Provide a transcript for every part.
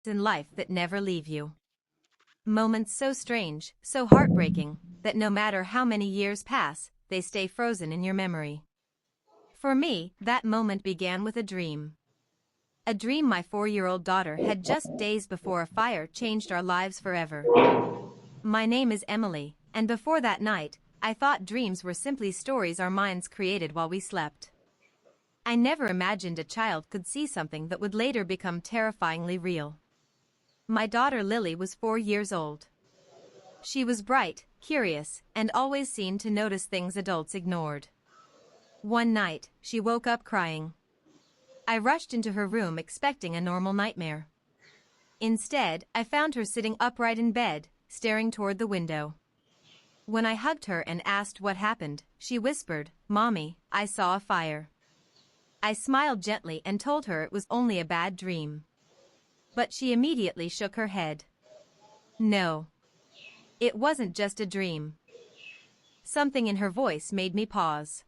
in life that never leave you. Moments so strange, so heartbreaking, that no matter how many years pass, they stay frozen in your memory. For me, that moment began with a dream. A dream my 4-year-old daughter had just days before a fire changed our lives forever. My name is Emily, and before that night, I thought dreams were simply stories our minds created while we slept. I never imagined a child could see something that would later become terrifyingly real. My daughter Lily was 4 years old. She was bright, curious, and always seemed to notice things adults ignored. One night, she woke up crying. I rushed into her room expecting a normal nightmare. Instead, I found her sitting upright in bed, staring toward the window. When I hugged her and asked what happened, she whispered, "Mommy, I saw a fire." I smiled gently and told her it was only a bad dream. But she immediately shook her head. No. It wasn't just a dream. Something in her voice made me pause.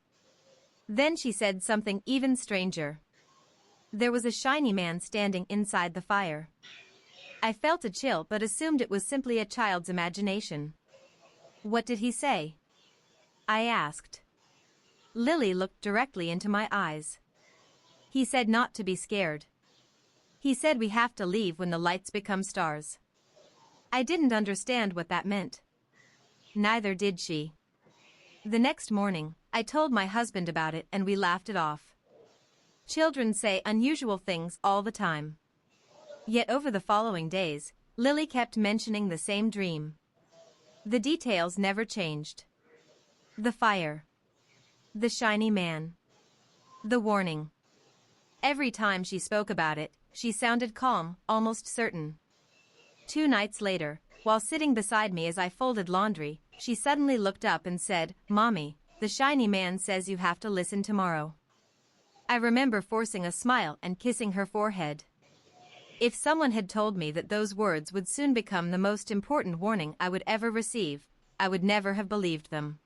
Then she said something even stranger. There was a shiny man standing inside the fire. I felt a chill but assumed it was simply a child's imagination. What did he say? I asked. Lily looked directly into my eyes. He said not to be scared. He said we have to leave when the lights become stars. I didn't understand what that meant. Neither did she. The next morning, I told my husband about it and we laughed it off. Children say unusual things all the time. Yet over the following days, Lily kept mentioning the same dream. The details never changed. The fire. The shiny man. The warning. Every time she spoke about it, she sounded calm, almost certain. 2 nights later, while sitting beside me as I folded laundry, she suddenly looked up and said, "Mommy, the shiny man says you have to listen tomorrow." I remember forcing a smile and kissing her forehead. If someone had told me that those words would soon become the most important warning I would ever receive, I would never have believed them.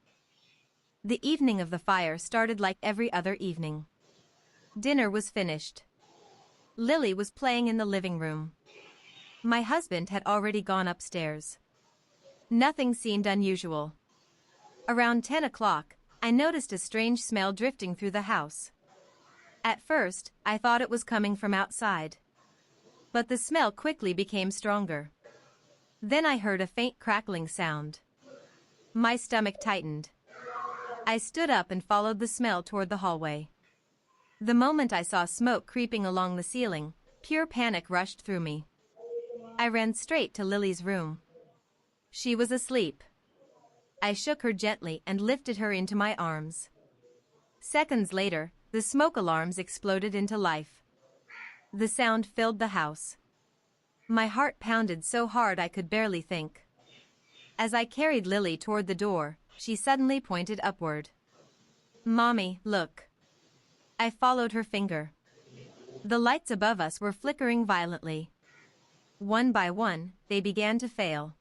The evening of the fire started like every other evening. Dinner was finished. Lily was playing in the living room. My husband had already gone upstairs. Nothing seemed unusual. Around 10 o'clock, I noticed a strange smell drifting through the house. At first, I thought it was coming from outside. But the smell quickly became stronger. Then I heard a faint crackling sound. My stomach tightened. I stood up and followed the smell toward the hallway. The moment I saw smoke creeping along the ceiling, pure panic rushed through me. I ran straight to Lily's room. She was asleep. I shook her gently and lifted her into my arms. Seconds later, the smoke alarms exploded into life. The sound filled the house. My heart pounded so hard I could barely think. As I carried Lily toward the door, she suddenly pointed upward. "Mommy, look." I followed her finger. The lights above us were flickering violently. One by one, they began to fail.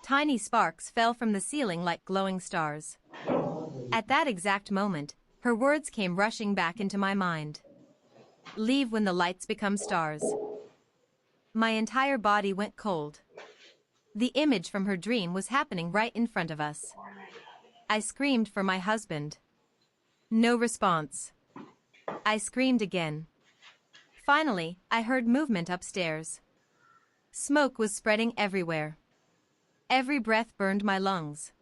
Tiny sparks fell from the ceiling like glowing stars. At that exact moment, her words came rushing back into my mind. "Leave when the lights become stars." My entire body went cold. The image from her dream was happening right in front of us. I screamed for my husband. No response. I screamed again. Finally, I heard movement upstairs. Smoke was spreading everywhere. Every breath burned my lungs.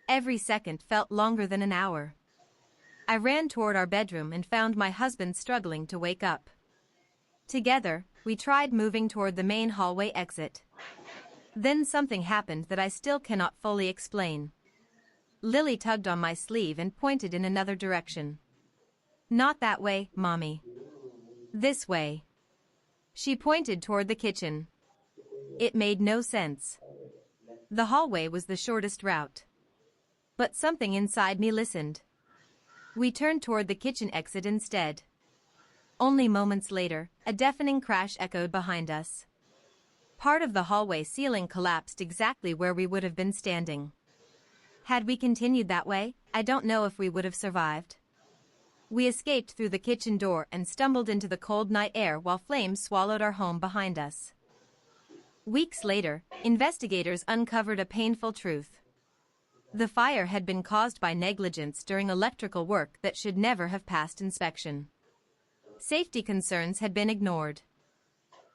Every second felt longer than an hour. I ran toward our bedroom and found my husband struggling to wake up. Together, we tried moving toward the main hallway exit. Then something happened that I still cannot fully explain. Lily tugged on my sleeve and pointed in another direction. "Not that way, Mommy. This way." She pointed toward the kitchen. It made no sense. The hallway was the shortest route. But something inside me listened. We turned toward the kitchen exit instead. Only moments later, a deafening crash echoed behind us. Part of the hallway ceiling collapsed exactly where we would have been standing. Had we continued that way, I don't know if we would have survived. We escaped through the kitchen door and stumbled into the cold night air while flames swallowed our home behind us. Weeks later, investigators uncovered a painful truth. The fire had been caused by negligence during electrical work that should never have passed inspection. Safety concerns had been ignored.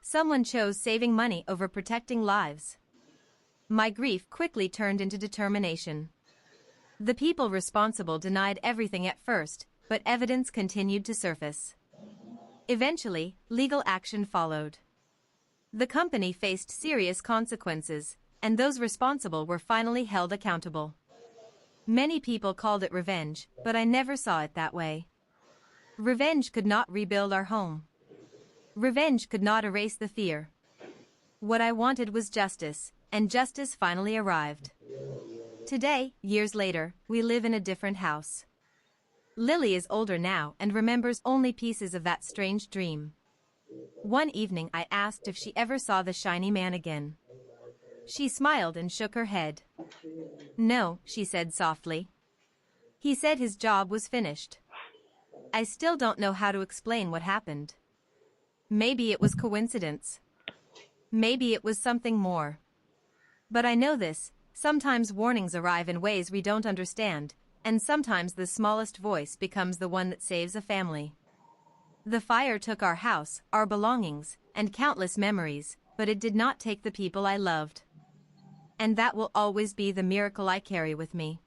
Someone chose saving money over protecting lives. My grief quickly turned into determination. The people responsible denied everything at first, but evidence continued to surface. Eventually, legal action followed. The company faced serious consequences, and those responsible were finally held accountable. Many people called it revenge, but I never saw it that way. Revenge could not rebuild our home. Revenge could not erase the fear. What I wanted was justice, and justice finally arrived. Today, years later, we live in a different house. Lily is older now and remembers only pieces of that strange dream. One evening I asked if she ever saw the shiny man again. She smiled and shook her head. "No," she said softly. "He said his job was finished." I still don't know how to explain what happened. Maybe it was coincidence. Maybe it was something more. But I know this, sometimes warnings arrive in ways we don't understand, and sometimes the smallest voice becomes the one that saves a family. The fire took our house, our belongings, and countless memories, but it did not take the people I loved. And that will always be the miracle I carry with me.